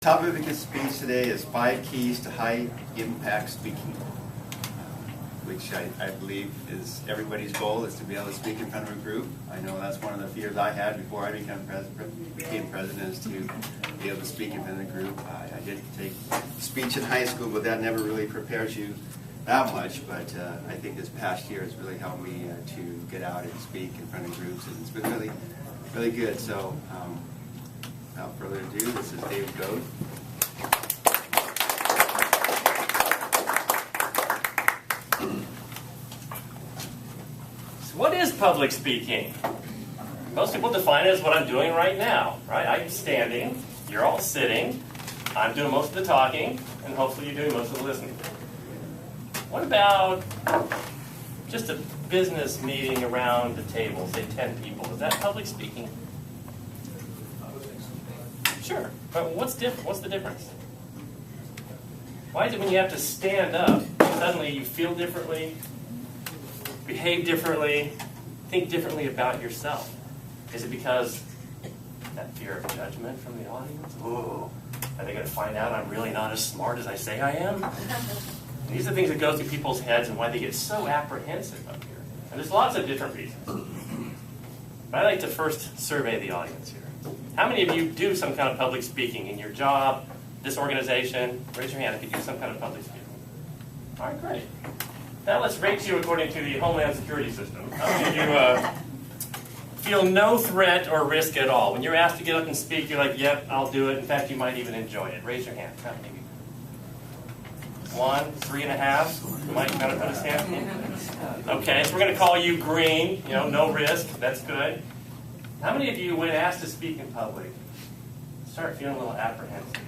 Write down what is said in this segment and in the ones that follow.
Topic of the speech today is 5 keys to high impact speaking, which I believe is everybody's goal, is to be able to speak in front of a group. I know that's one of the fears I had before I became president, is to be able to speak in front of a group. I did take speech in high school, but that never really prepares you that much. But I think this past year has really helped me to get out and speak in front of groups, and it's been really, really good. So without further ado, this is David Goad. So what is public speaking? Most people define it as what I'm doing right now, right? I'm standing, you're all sitting, I'm doing most of the talking, and hopefully you're doing most of the listening. What about just a business meeting around the table, say 10 people? Is that public speaking? Sure, but what's the difference? Why is it when you have to stand up, suddenly you feel differently, behave differently, think differently about yourself? Is it because that fear of judgment from the audience? Ooh, are they going to find out I'm really not as smart as I say I am? And these are things that go through people's heads and why they get so apprehensive up here. And there's lots of different reasons. But I'd like to first survey the audience here. How many of you do some kind of public speaking in your job, this organization? Raise your hand if you do some kind of public speaking. All right, great. Now let's rate you according to the Homeland Security system. How many of you feel no threat or risk at all? When you're asked to get up and speak, you're like, yep, I'll do it. In fact, you might even enjoy it. Raise your hand. How many of you? 1, 3.5. You might kind of put a hand. Okay, so we're going to call you green. You know, no risk. That's good. How many of you, when asked to speak in public, start feeling a little apprehensive?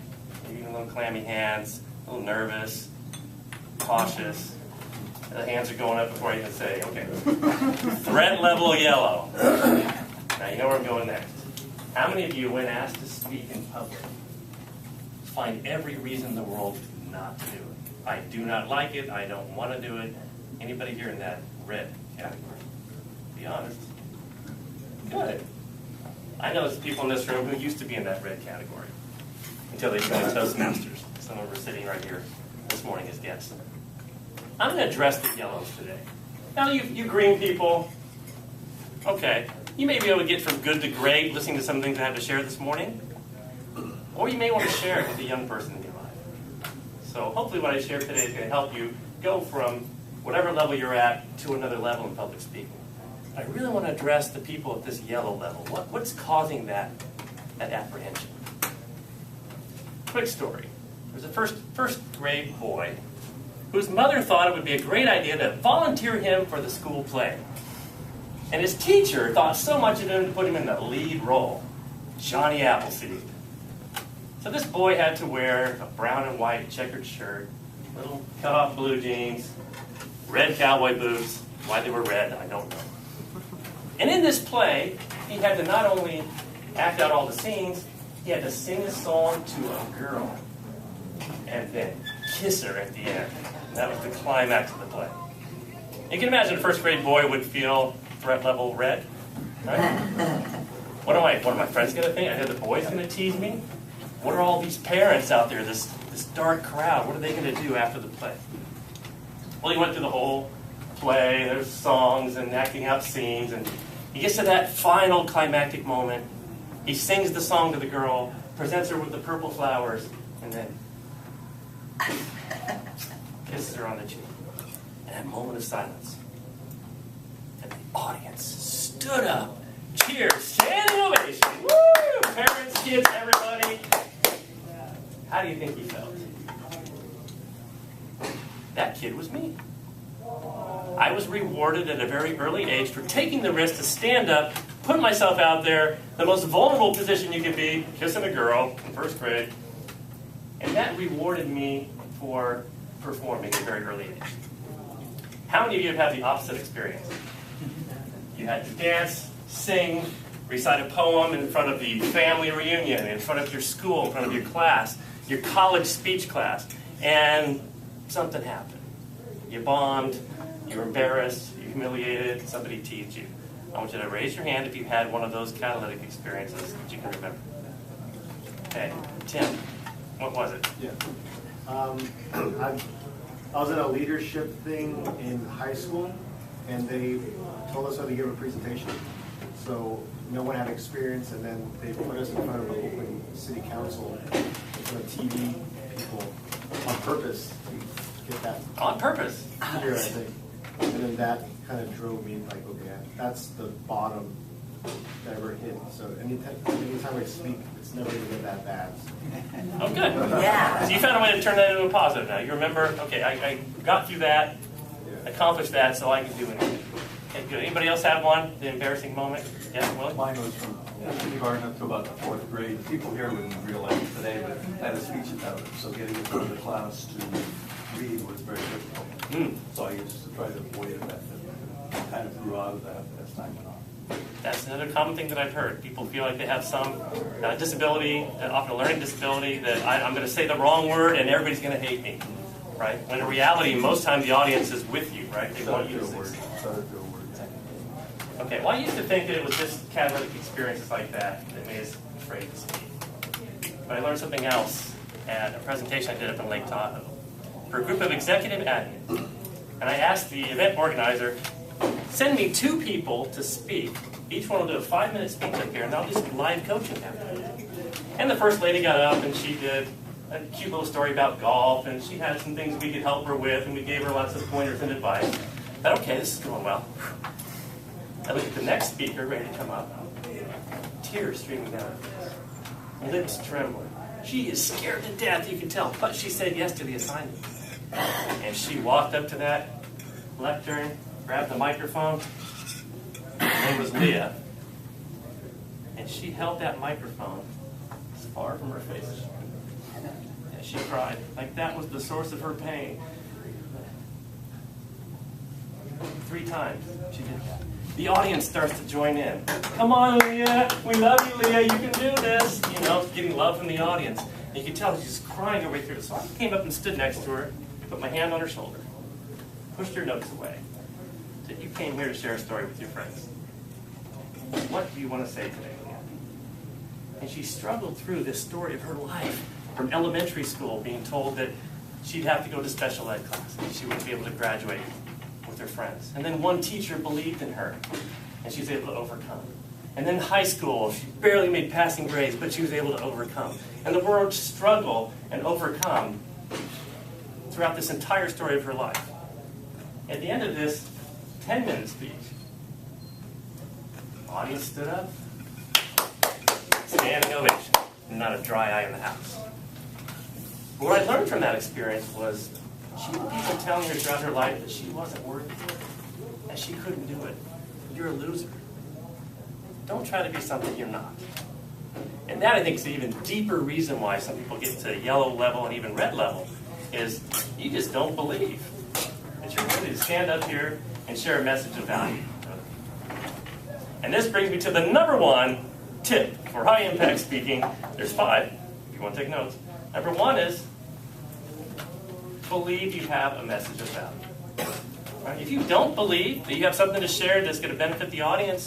Maybe a little clammy hands, a little nervous, cautious. The hands are going up before I even say, okay. Threat level yellow. Now you know where I'm going next. How many of you, when asked to speak in public, find every reason in the world not to do it? I do not like it. I don't want to do it. Anybody here in that red category? Be honest. Good. I know there's people in this room who used to be in that red category until they joined Toastmasters. Some of them are sitting right here this morning as guests. I'm going to address the yellows today. Now, you green people, okay, you may be able to get from good to great listening to some things I had to share this morning, or you may want to share it with a young person in your life. So hopefully what I share today is going to help you go from whatever level you're at to another level in public speaking. I really want to address the people at this yellow level. What's causing that apprehension? Quick story. There's a first grade boy whose mother thought it would be a great idea to volunteer him for the school play. And his teacher thought so much of him to put him in the lead role, Johnny Appleseed. So this boy had to wear a brown and white checkered shirt, little cut-off blue jeans, red cowboy boots. Why they were red, I don't know. And in this play, he had to not only act out all the scenes, he had to sing a song to a girl and then kiss her at the end. That was the climax of the play. You can imagine a first grade boy would feel threat level red. Right? What are my friends going to think? I hear the boys going to tease me. What are all these parents out there, this dark crowd? What are they going to do after the play? Well, he went through the whole play. There's songs and acting out scenes, and he gets to that final climactic moment. He sings the song to the girl, presents her with the purple flowers, and then kisses her on the cheek. And that moment of silence. And the audience stood up. Cheers. Standing ovation. Woo! Parents, kids, everybody. How do you think he felt? That kid was me. I was rewarded at a very early age for taking the risk to stand up, put myself out there, the most vulnerable position you can be, kissing a girl in first grade. And that rewarded me for performing at a very early age. How many of you have had the opposite experience? You had to dance, sing, recite a poem in front of the family reunion, in front of your school, in front of your class, your college speech class, and something happened. You bombed, you were embarrassed, you humiliated, somebody teased you. I want you to raise your hand if you had one of those catalytic experiences that you can remember. Okay, Tim. What was it? Yeah. I was in a leadership thing in high school, and they told us how to give a presentation. So no one had experience, and then they put us in front of an open city council, in front of TV people, on purpose to get that. On purpose? Here, I think. And then that kind of drove me, like, okay, that's the bottom that I ever hit. So anytime I speak, it's never going to get that bad. Oh, good. Yeah. So you found a way to turn that into a positive now. You remember, okay, I got through that, accomplished that, so I can do anything. Okay, good. Anybody else have one? The embarrassing moment? Yeah, Will? Mine was from kindergarten up to about the 4th grade. People here wouldn't realize it today, but I had a speech about it. So getting in front of the class to read was very difficult. So I used to try to avoid it. That kind of grew out of that as time went on. That's another common thing that I've heard. People feel like they have some disability, often a learning disability, that I'm going to say the wrong word and everybody's going to hate me, right? When in reality, most times the audience is with you, right? They want you to succeed. Okay, well, I used to think that it was just catalytic experiences like that that made us afraid to speak. But I learned something else at a presentation I did up in Lake Tahoe for a group of executive admins. And I asked the event organizer, send me 2 people to speak. Each one will do a 5-minute speech up here, and I'll do some live coaching after. And the first lady got up, and she did a cute little story about golf, and she had some things we could help her with, and we gave her lots of pointers and advice. I thought, okay, this is going well. I looked at the next speaker, ready to come up. Tears streaming down her face. Lips trembling. She is scared to death, you can tell, but she said yes to the assignment. And she walked up to that lectern, grabbed the microphone. Her name was Leah. And she held that microphone as far from her face. And she cried, like that was the source of her pain. 3 times she did that. The audience starts to join in. Come on, Leah. We love you, Leah. You can do this. You know, getting love from the audience. And you can tell she's crying her way through. So I came up and stood next to her, put my hand on her shoulder, pushed her notes away. Said, you came here to share a story with your friends. What do you want to say today, Leah? And she struggled through this story of her life from elementary school, being told that she'd have to go to special ed class and she wouldn't be able to graduate with her friends. And then one teacher believed in her, and she was able to overcome. And then high school, she barely made passing grades, but she was able to overcome. And the word struggle and overcome throughout this entire story of her life. At the end of this 10-minute speech, the audience stood up, standing ovation, and not a dry eye in the house. But what I learned from that experience was she had people telling her throughout her life that she wasn't worthy, that she couldn't do it. You're a loser. Don't try to be something you're not. And that, I think, is the even deeper reason why some people get to yellow level and even red level, is you just don't believe that you're ready to stand up here and share a message of value. And this brings me to the number 1 tip for high-impact speaking. There's 5, if you want to take notes. Number 1 is believe you have a message of value. Right? If you don't believe that you have something to share that's going to benefit the audience,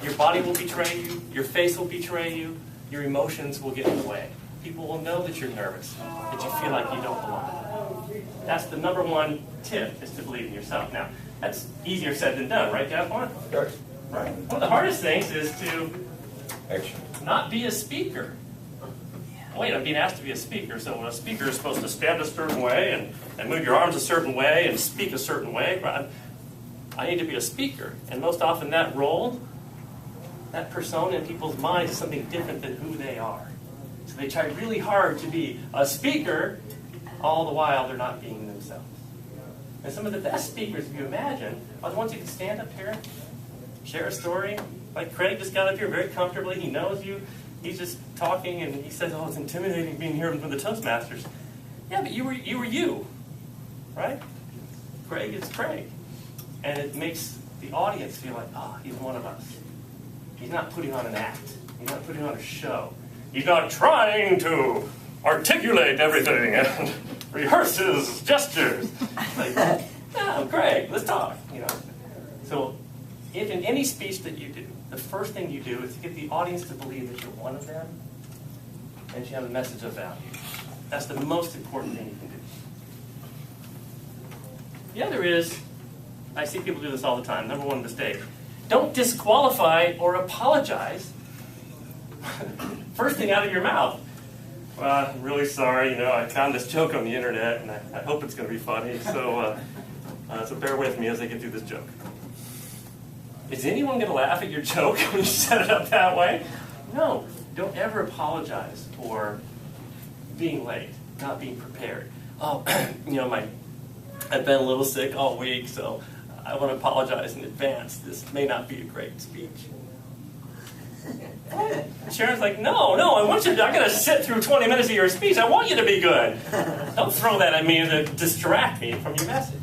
your body will betray you, your face will betray you, your emotions will get in the way. People will know that you're nervous, that you feel like you don't belong. That's the number 1 tip, is to believe in yourself. Now, that's easier said than done, right, Gaspar? Sure. Right. One of the hardest things is to Action. not be a speaker. Wait, I'm being asked to be a speaker, so a speaker is supposed to stand a certain way and move your arms a certain way and speak a certain way. I need to be a speaker. And most often that role, that persona in people's minds is something different than who they are. So they try really hard to be a speaker, all the while they're not being themselves. And some of the best speakers, if you imagine, are the ones who can stand up here, share a story. Like Craig just got up here very comfortably. He knows you. He's just talking, and he says, oh, it's intimidating being here with the Toastmasters. Yeah, but you were you, right? Craig is Craig. And it makes the audience feel like, oh, he's one of us. He's not putting on an act. He's not putting on a show. He's not trying to articulate everything and rehearse his gestures. Like, no, Craig, let's talk. So if in any speech that you do, the first thing you do is to get the audience to believe that you're one of them and you have a message of value. That's the most important thing you can do. The other is, I see people do this all the time, number one mistake. Don't disqualify or apologize first thing out of your mouth. Well, I'm really sorry, I found this joke on the internet, and I hope it's going to be funny, so bear with me as I get through this joke. Is anyone going to laugh at your joke when you set it up that way? No, don't ever apologize for being late, not being prepared. Oh, I've been a little sick all week, so I want to apologize in advance. This may not be a great speech. Sharon's like, no, I'm not going to sit through 20 minutes of your speech. I want you to be good. Don't throw that at me to distract me from your message.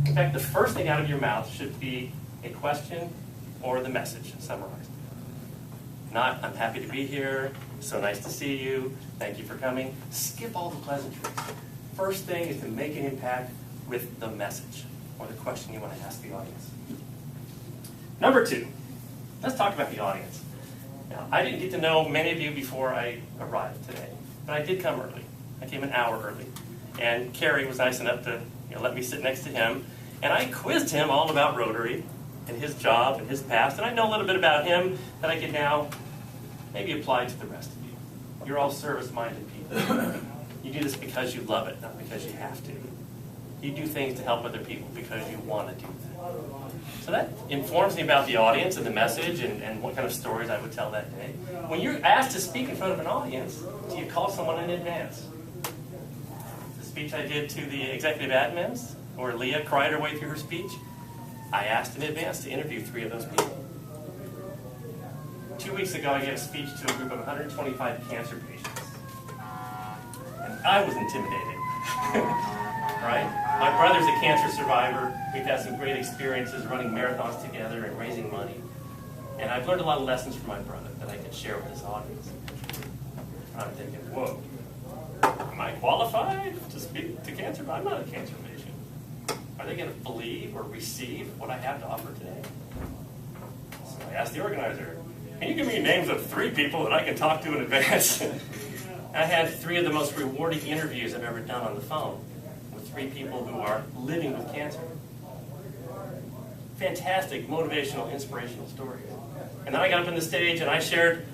In fact, the first thing out of your mouth should be a question or the message summarized. Not, I'm happy to be here, so nice to see you, thank you for coming. Skip all the pleasantries. First thing is to make an impact with the message or the question you want to ask the audience. Number 2, let's talk about the audience. Now, I didn't get to know many of you before I arrived today, but I did come early. I came an hour early. And Carrie was nice enough to let me sit next to him, and I quizzed him all about Rotary and his job and his past, and I know a little bit about him that I can now maybe apply to the rest of you. You're all service-minded people. You do this because you love it, not because you have to. You do things to help other people because you want to do that. So that informs me about the audience and the message and what kind of stories I would tell that day. When you're asked to speak in front of an audience, do you call someone in advance? The speech I did to the executive admins, where Leah cried her way through her speech, I asked in advance to interview 3 of those people. 2 weeks ago, I gave a speech to a group of 125 cancer patients. And I was intimidated. Right? My brother's a cancer survivor. We've had some great experiences running marathons together and raising money. And I've learned a lot of lessons from my brother that I can share with this audience. And I'm thinking, whoa, am I qualified to speak to cancer? I'm not a cancer patient. Are they going to believe or receive what I have to offer today? So I asked the organizer, can you give me names of 3 people that I can talk to in advance? I had 3 of the most rewarding interviews I've ever done on the phone with 3 people who are living with cancer. Fantastic, motivational, inspirational stories. And then I got up on the stage and I shared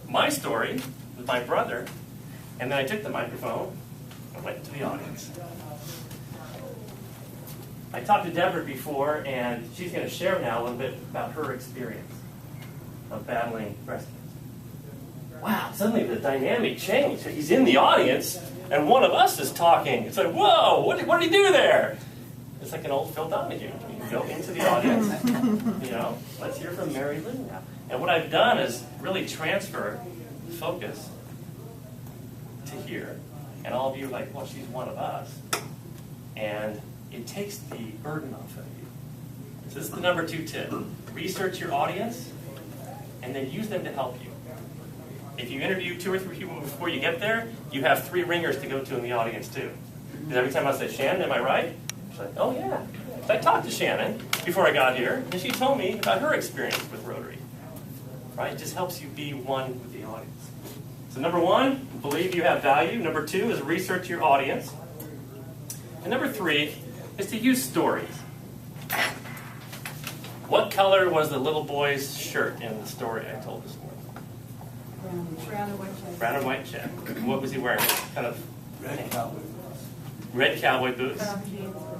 my story with my brother, and then I took the microphone and went to the audience. I talked to Deborah before, and she's going to share now a little bit about her experience of battling breast cancer. Wow, suddenly the dynamic changed. He's in the audience, and one of us is talking. It's like, whoa, what did he do there? It's like an old Phil Donahue. You go into the audience, let's hear from Mary Lou now. And what I've done is really transfer focus to here. And all of you are like, well, she's one of us. And it takes the burden off of you. So this is the number 2 tip. Research your audience, and then use them to help you. If you interview 2 or 3 people before you get there, you have 3 ringers to go to in the audience too. Because every time I say, Shannon, am I right? She's like, oh yeah. So I talked to Shannon before I got here, and she told me about her experience with Rotary. Right? It just helps you be one with the audience. So number 1, believe you have value. Number 2 is research your audience. And number 3 is to use stories. What color was the little boy's shirt in the story I told this morning? Brown and white check. Brown and white check. What was he wearing? Kind of Red cowboy. red cowboy boots.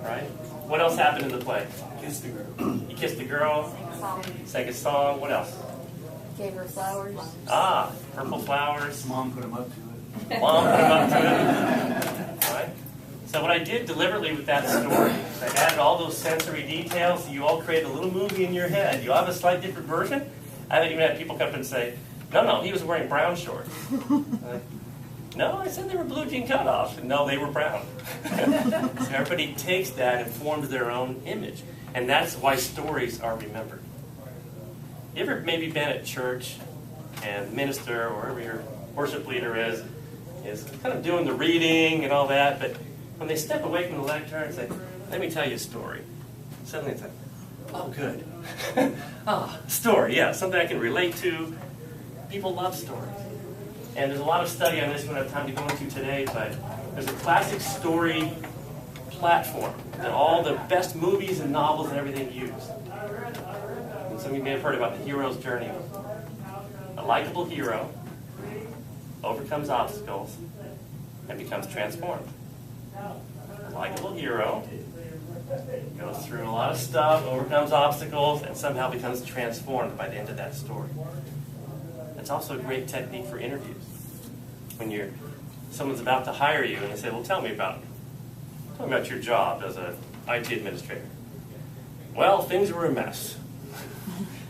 Right? What else happened in the play? Kissed the girl. He kissed a girl, sang a song. What else? Gave her flowers. Ah, purple flowers. Mom put him up to it. Mom put him up to it. Right? So what I did deliberately with that story is I added all those sensory details. So you all create a little movie in your head. You have a slightly different version. I even had people come up and say, no, he was wearing brown shorts. Like, no, I said they were blue jean cutoffs. And no, they were brown. So everybody takes that and forms their own image. And that's why stories are remembered. You ever maybe been at church and the minister or whoever your worship leader is kind of doing the reading and all that, but when they step away from the lectern and say, let me tell you a story, suddenly it's like, oh, good. Story, yeah, something I can relate to. People love stories. And there's a lot of study on this we don't have time to go into today, but there's a classic story platform that all the best movies and novels and everything use. And some of you may have heard about the hero's journey. A likable hero overcomes obstacles and becomes transformed. A likable hero goes through a lot of stuff, overcomes obstacles, and somehow becomes transformed by the end of that story. It's also a great technique for interviews. When someone's about to hire you and they say, well, tell me about your job as an IT administrator. Well, things were a mess.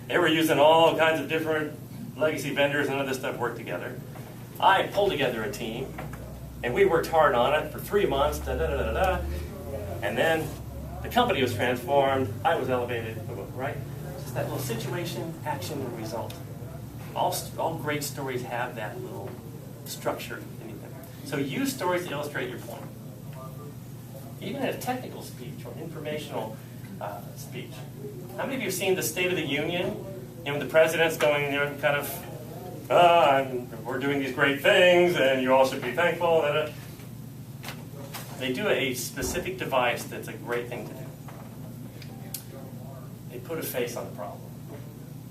They were using all kinds of different legacy vendors and other stuff worked together. I pulled together a team, and we worked hard on it for 3 months, and then the company was transformed, I was elevated, right? It's just that little situation, action, and result. All great stories have that little structure in them. So use stories to illustrate your point. Even in a technical speech or informational speech. How many of you have seen the State of the Union? And when the president's going, kind of, we're doing these great things, and you all should be thankful. They do a specific device that's a great thing to do. They put a face on the problem.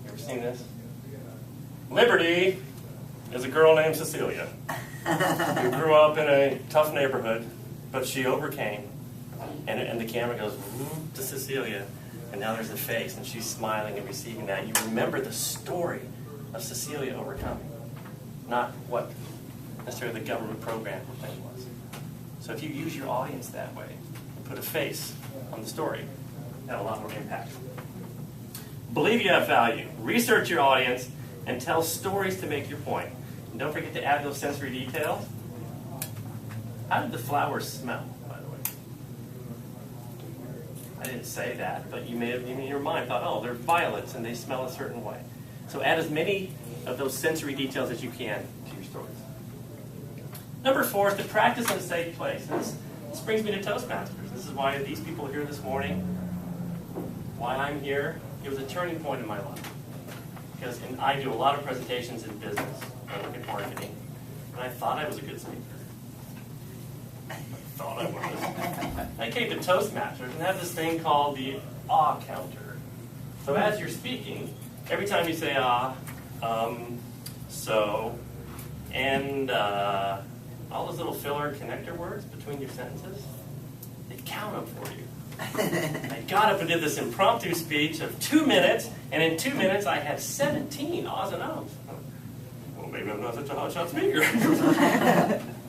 You ever seen this? Liberty is a girl named Cecilia who grew up in a tough neighborhood, but she overcame. And the camera goes whoop, to Cecilia, and now there's a face, and she's smiling and receiving that. You remember the story of Cecilia overcoming, not what necessarily the government program or thing was. So if you use your audience that way and put a face on the story, you have a lot more impact. Believe you have value. Research your audience and tell stories to make your point. And don't forget to add those sensory details. How did the flowers smell, by the way? I didn't say that, but you may have, in your mind, thought, oh, they're violets and they smell a certain way. So add as many of those sensory details as you can to your stories. Number 4 is to practice in a safe place. And this brings me to Toastmasters. This is why these people are here this morning, why I'm here. It was a turning point in my life. Because I do a lot of presentations in business. I look at marketing. And I thought I was a good speaker. I was. I came to Toastmasters and have this thing called the ah counter. So as you're speaking, every time you say so, and all those little filler connector words between your sentences, they count them for you. I got up and did this impromptu speech of 2 minutes, and in 2 minutes I had 17 ahs and ums. Well, maybe I'm not such a hotshot speaker.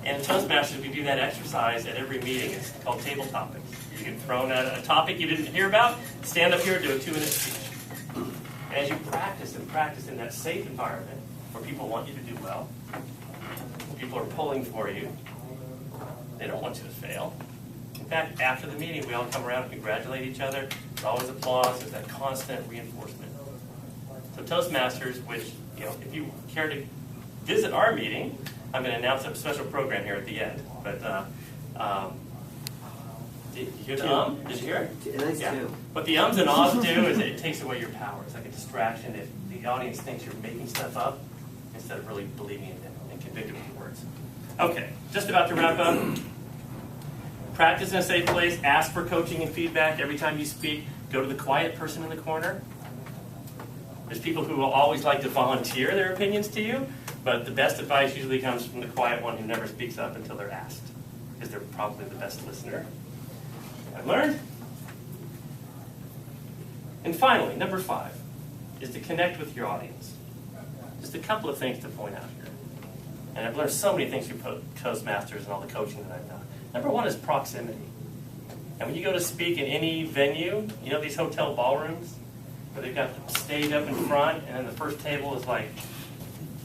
And in Toastmasters, we do that exercise at every meeting. It's called table topics. You get thrown at a topic you didn't hear about, stand up here and do a 2-minute speech. And as you practice and practice in that safe environment where people want you to do well, people are pulling for you, they don't want you to fail. In fact, after the meeting, we all come around and congratulate each other. There's always applause. There's that constant reinforcement. So Toastmasters, which, if you care to visit our meeting, I'm going to announce a special program here at the end. But did you hear the Did you hear it? Yeah. What the ums and ahs do is it takes away your power. It's like a distraction. If the audience thinks you're making stuff up instead of really believing in them and convicted with your words. Okay, just about to wrap up. Practice in a safe place. Ask for coaching and feedback every time you speak. Go to the quiet person in the corner. There's people who will always like to volunteer their opinions to you, but the best advice usually comes from the quiet one who never speaks up until they're asked, because they're probably the best listener I've learned. And finally, number 5 is to connect with your audience. Just a couple of things to point out here. And I've learned so many things through Toastmasters and all the coaching that I've done. Number 1 is proximity. And when you go to speak in any venue, these hotel ballrooms, where they've got the stage up in front, and then the first table is like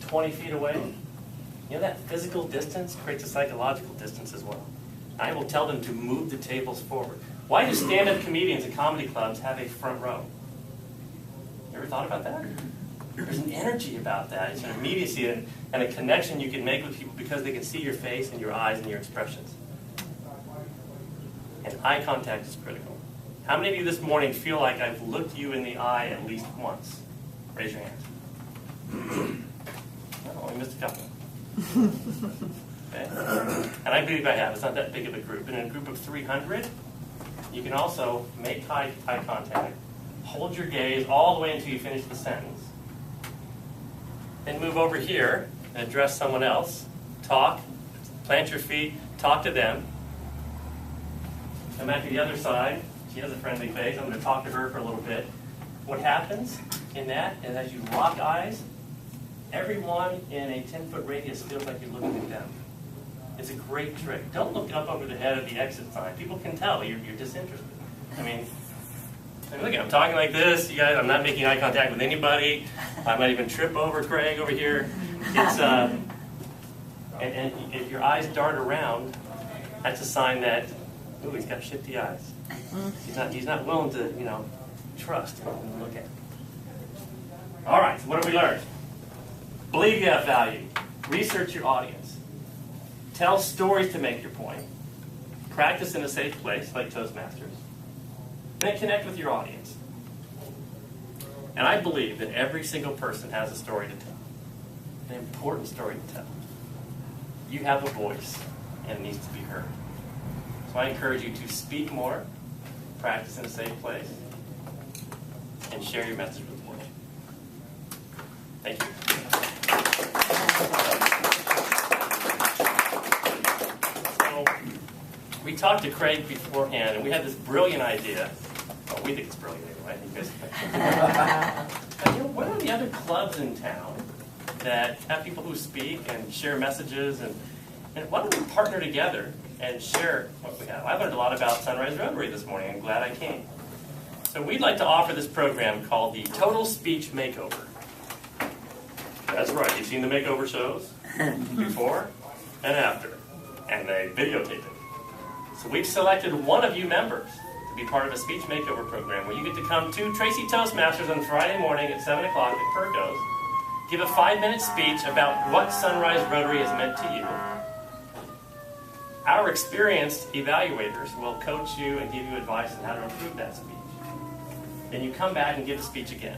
20 feet away. That physical distance creates a psychological distance as well. I will tell them to move the tables forward. Why do stand-up comedians at comedy clubs have a front row? You ever thought about that? There's an energy about that. It's an immediacy and a connection you can make with people because they can see your face and your eyes and your expressions. And eye contact is critical. How many of you this morning feel like I've looked you in the eye at least once? Raise your hand. Oh, we missed a couple. Okay? And I believe I have. It's not that big of a group. And in a group of 300, you can also make eye contact, hold your gaze all the way until you finish the sentence, then move over here and address someone else, talk, plant your feet, talk to them. I'm at the other side. She has a friendly face. I'm going to talk to her for a little bit. What happens in that is as you lock eyes, everyone in a 10-foot radius feels like you're looking at them. It's a great trick. Don't look up over the head of the exit sign. People can tell you're disinterested. I mean, look, I'm talking like this. You guys, I'm not making eye contact with anybody. I might even trip over Craig over here. It's and if your eyes dart around, that's a sign that, ooh, he's got shifty eyes. He's not willing to, trust and look at. All right, so what have we learned? Believe you have value. Research your audience. Tell stories to make your point. Practice in a safe place like Toastmasters. Then connect with your audience. And I believe that every single person has a story to tell. An important story to tell. You have a voice and it needs to be heard. So I encourage you to speak more, practice in a safe place, and share your message with the world. Thank you. So, we talked to Craig beforehand, and we had this brilliant idea. Well, we think it's brilliant anyway. What are the other clubs in town that have people who speak and share messages? And why don't we partner together and share what we have? I learned a lot about Sunrise Rotary this morning. I'm glad I came. So we'd like to offer this program called the Total Speech Makeover. That's right. You've seen the makeover shows before and after, and they videotape it. So we've selected one of you members to be part of a speech makeover program where you get to come to Tracy Toastmasters on Friday morning at 7 o'clock at Perco's, give a 5-minute speech about what Sunrise Rotary has meant to you. Our experienced evaluators will coach you and give you advice on how to improve that speech. Then you come back and give the speech again.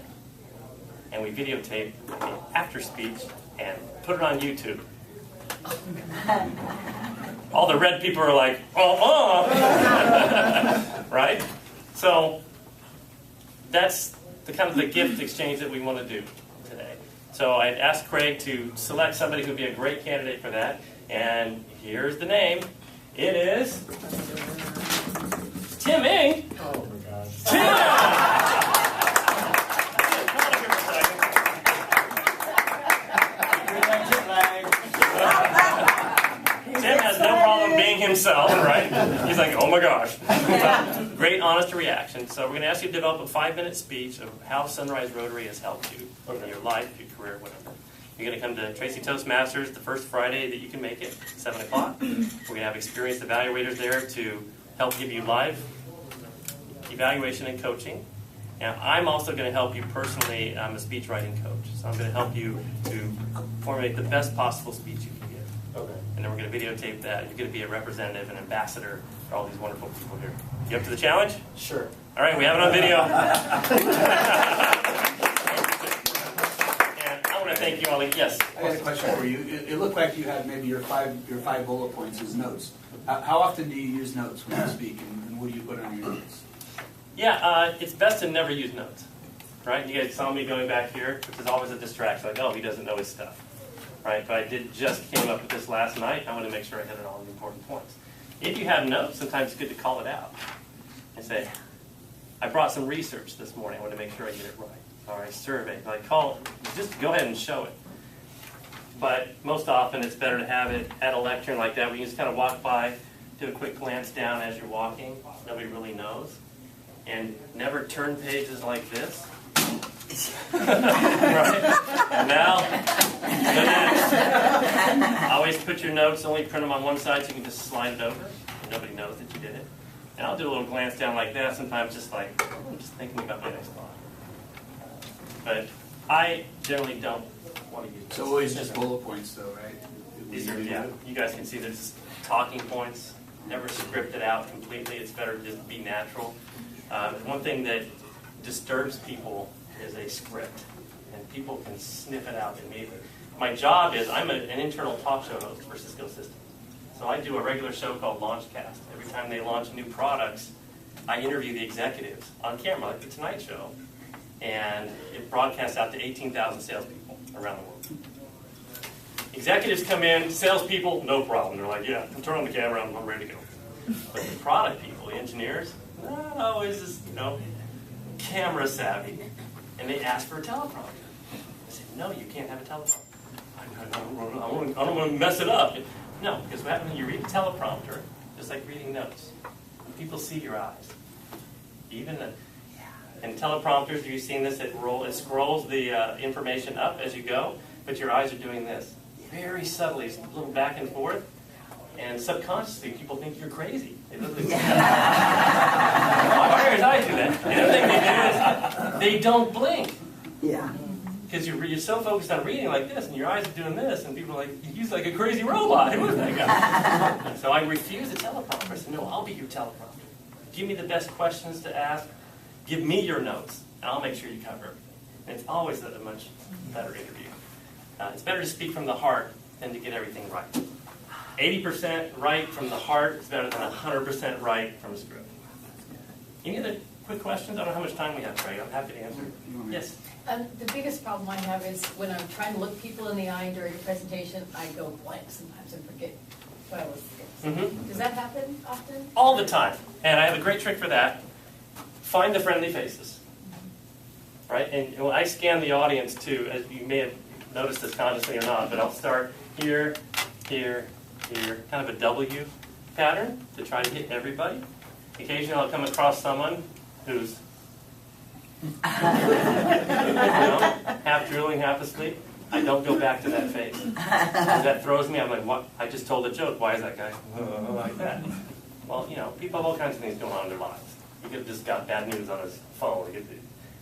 And we videotape the after speech and put it on YouTube. All the red people are like, right? So that's the kind of the gift exchange that we want to do today. So I asked Craig to select somebody who would be a great candidate for that. And here's the name. It is Tim Ing. Oh my gosh. Tim! Tim has no problem being himself, right? He's like, oh my gosh. Great, honest reaction. So we're going to ask you to develop a 5-minute speech of how Sunrise Rotary has helped you in your life, your career, whatever. You're going to come to Tracy Toastmasters the first Friday that you can make it, 7 o'clock. We're going to have experienced evaluators there to help give you live evaluation and coaching. And I'm also going to help you personally. I'm a speech writing coach. So I'm going to help you to formulate the best possible speech you can give. Okay. And then we're going to videotape that. You're going to be a representative, an ambassador for all these wonderful people here. You up to the challenge? Sure. All right, we have it on video. Thank you, Ollie. Yes. I got a question for you. It looked like you had maybe your five bullet points as notes. How often do you use notes when you speak, and what do you put on your notes? Yeah, it's best to never use notes, right? You guys saw me going back here, which is always a distraction. Like, oh, he doesn't know his stuff, right? But I just came up with this last night. I want to make sure I hit all the important points. If you have notes, sometimes it's good to call it out and say, I brought some research this morning. I want to make sure I get it right. All right, survey. Like, just go ahead and show it. But most often, it's better to have it at a lectern like that, where you just kind of walk by, do a quick glance down as you're walking. Nobody really knows. And never turn pages like this. Right? And now, the next. Always put your notes, only print them on one side so you can just slide it over. And nobody knows that you did it. And I'll do a little glance down like that, sometimes just like, I'm just thinking about my next thought. But I generally don't want to use this. So always just bullet points, though, right? These are, yeah, you guys can see they're just talking points, never scripted out completely. It's better to just be natural. One thing that disturbs people is a script, and people can sniff it out immediately. my job is I'm an internal talk show host for Cisco Systems. So I do a regular show called Launchcast. Every time they launch new products, I interview the executives on camera, like the Tonight Show, and it broadcasts out to 18,000 salespeople around the world. Executives come in, salespeople, no problem. They're like, yeah, turn on the camera, I'm ready to go. But the product people, the engineers, not always as, camera savvy. And they ask for a teleprompter. I said, no, you can't have a teleprompter. I don't want to mess it up. No, because what happens when you read a teleprompter, just like reading notes, people see your eyes. And teleprompters, have you seen this? It scrolls the information up as you go, but your eyes are doing this. Very subtly, a little back and forth. And subconsciously, people think you're crazy. They look like, my eyes do that. The other thing they do is they don't blink. Yeah. Because you're so focused on reading like this, and your eyes are doing this, and people are like, he's like a crazy robot. Who is that guy? So I refuse a teleprompter. I said, no, I'll be your teleprompter. Give me the best questions to ask. Give me your notes, and I'll make sure you cover it. And it's always a much better interview. It's better to speak from the heart than to get everything right. 80% right from the heart is better than 100% right from a script. Any other quick questions? I don't know how much time we have, Craig. I'm happy to answer. Yes? The biggest problem I have is when I'm trying to look people in the eye during a presentation, I go blank sometimes and forget what I was thinking. Does that happen often? All the time. And I have a great trick for that. Find the friendly faces. Right? And when I scan the audience too, as you may have noticed this consciously or not, but I'll start here, here, here, kind of a W pattern to try to hit everybody. Occasionally I'll come across someone who's half drooling, half asleep. I don't go back to that face. That throws me. I'm like, what? I just told a joke. Why is that guy like that? Well, people have all kinds of things going on in their lives. You could have just got bad news on his phone. It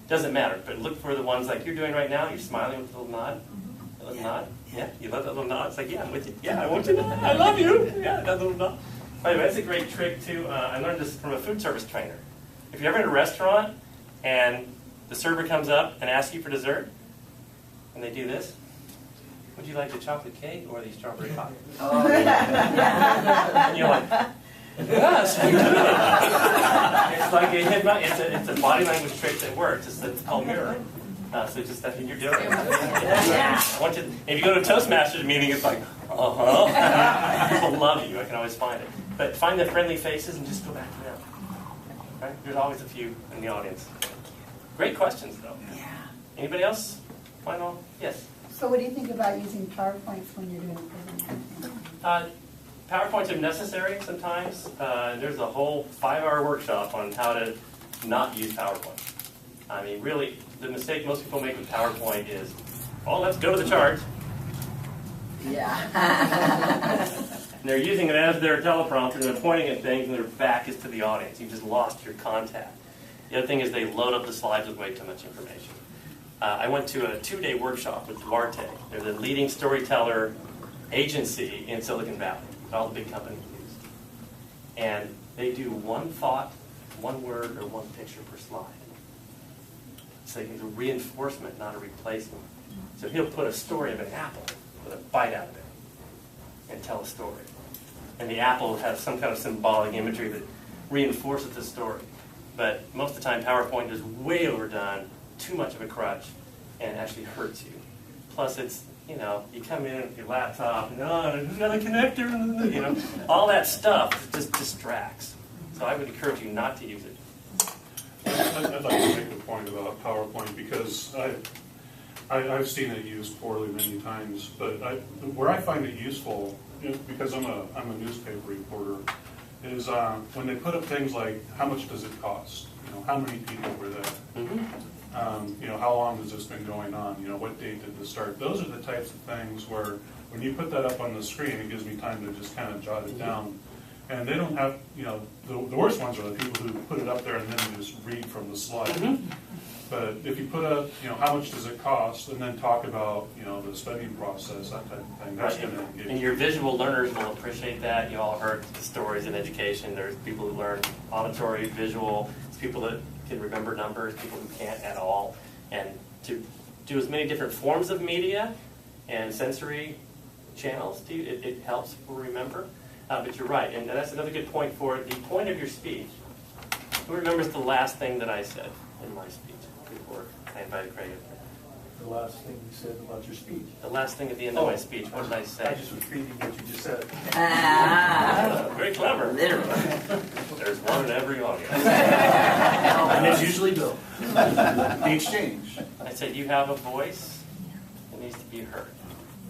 doesn't matter. But look for the ones like you're doing right now. You're smiling with a little nod. A little nod. Yeah, you love that little nod. It's like, yeah, I'm with you. Yeah, I want you to nod. I love you. Yeah, that little nod. By the way, that's a great trick too. I learned this from a food service trainer. If you're ever in a restaurant and the server comes up and asks you for dessert, and they do this, would you like the chocolate cake or the strawberry pie? Oh, yeah. And you're like, yes, we do. It's like it's a body language trick that works. It's called mirroring. So just that's what you're doing. Yeah. If you go to a Toastmasters meeting, it's like, people love you. I can always find it. But find the friendly faces and just go back to them. Right? There's always a few in the audience. Great questions, though. Yeah. Anybody else? Final? Yes. So what do you think about using PowerPoints when you're doing a presentation? PowerPoints are necessary sometimes. There's a whole 5-hour workshop on how to not use PowerPoint. I mean, really, the mistake most people make with PowerPoint is, well, let's go to the chart. Yeah. And they're using it as their teleprompter, and they're pointing at things, and their back is to the audience. You just lost your contact. The other thing is they load up the slides with way too much information. I went to a 2-day workshop with Duarte. They're the leading storyteller agency in Silicon Valley that all the big companies use. And they do one thought, one word, or one picture per slide. So it's a reinforcement, not a replacement. So he'll put a story of an apple with a bite out of it and tell a story. And the apple has some kind of symbolic imagery that reinforces the story. But most of the time, PowerPoint is way overdone, too much of a crutch, and it actually hurts you. Plus, it's, you come in with your laptop, and there's another connector, all that stuff just distracts. So I would encourage you not to use it. I'd like to make a point about PowerPoint because I've seen it used poorly many times, but where I find it useful, because I'm a newspaper reporter, is when they put up things like how much does it cost? How many people were there? Mm-hmm. How long has this been going on? What date did this start? Those are the types of things where when you put that up on the screen, it gives me time to just kind of jot it down. And they don't have, the worst ones are the people who put it up there and then just read from the slide. Mm-hmm. But if you put up, how much does it cost, and then talk about, the spending process, that type of thing, that's going to engage. And your visual learners will appreciate that. You all heard the stories in education. There's people who learn auditory, visual. It's people that can remember numbers, people who can't at all. And to do as many different forms of media and sensory channels. It helps people remember. But you're right, and that's another good point for the point of your speech. Who remembers the last thing that I said in my speech before I invited Craig? The last thing you said about your speech. The last thing at the end of my speech, what did I say? I just repeated what you just said. Very clever. Literally. There's one in every audience. And it's usually Bill. The exchange. I said, you have a voice that needs to be heard.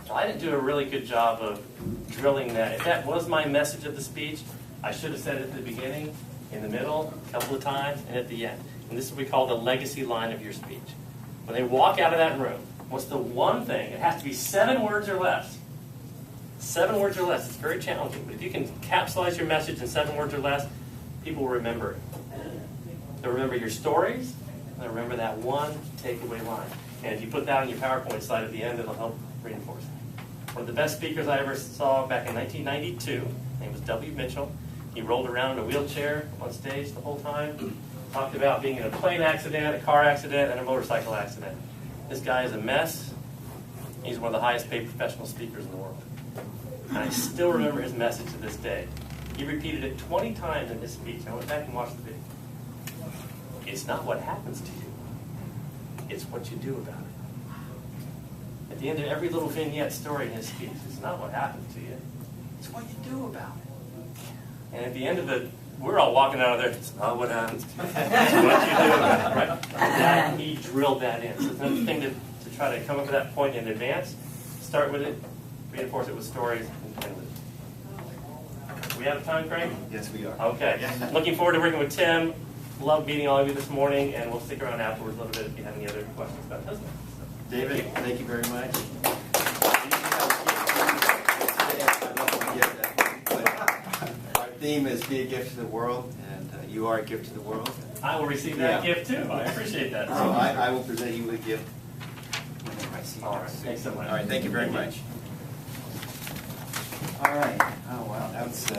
Well, I didn't do a really good job of drilling that. If that was my message of the speech, I should have said it at the beginning, in the middle, a couple of times, and at the end. And this is what we call the legacy line of your speech. When they walk out of that room, what's the one thing? It has to be 7 words or less. 7 words or less. It's very challenging. But if you can capsulize your message in 7 words or less, people will remember it. They'll remember your stories, and they'll remember that one takeaway line. And if you put that on your PowerPoint slide at the end, it'll help reinforce it. One of the best speakers I ever saw back in 1992, his name was W. Mitchell. He rolled around in a wheelchair on stage the whole time. Talked about being in a plane accident, a car accident, and a motorcycle accident. This guy is a mess. He's one of the highest paid professional speakers in the world. And I still remember his message to this day. He repeated it 20 times in his speech. I went back and watched the video. It's not what happens to you. It's what you do about it. At the end of every little vignette story in his speech, it's not what happens to you. It's what you do about it. And at the end of it, we're all walking out of there, it's not what happens to you. It's what you do about it, right? That, he drilled that in. So it's another thing to try to come up with that point in advance. Start with it, reinforce it with stories, and end with it. We have time, Craig? Yes, we are. Okay. Looking forward to working with Tim. Love meeting all of you this morning, and we'll stick around afterwards a little bit if you have any other questions about this. David, thank you very much. Our theme is be a gift to the world, and you are a gift to the world. I will receive that gift too. I appreciate that. So I will present you with a gift whenever I see you. All right. Thanks so much. All right, thank you very much. All right. Oh, wow, that was...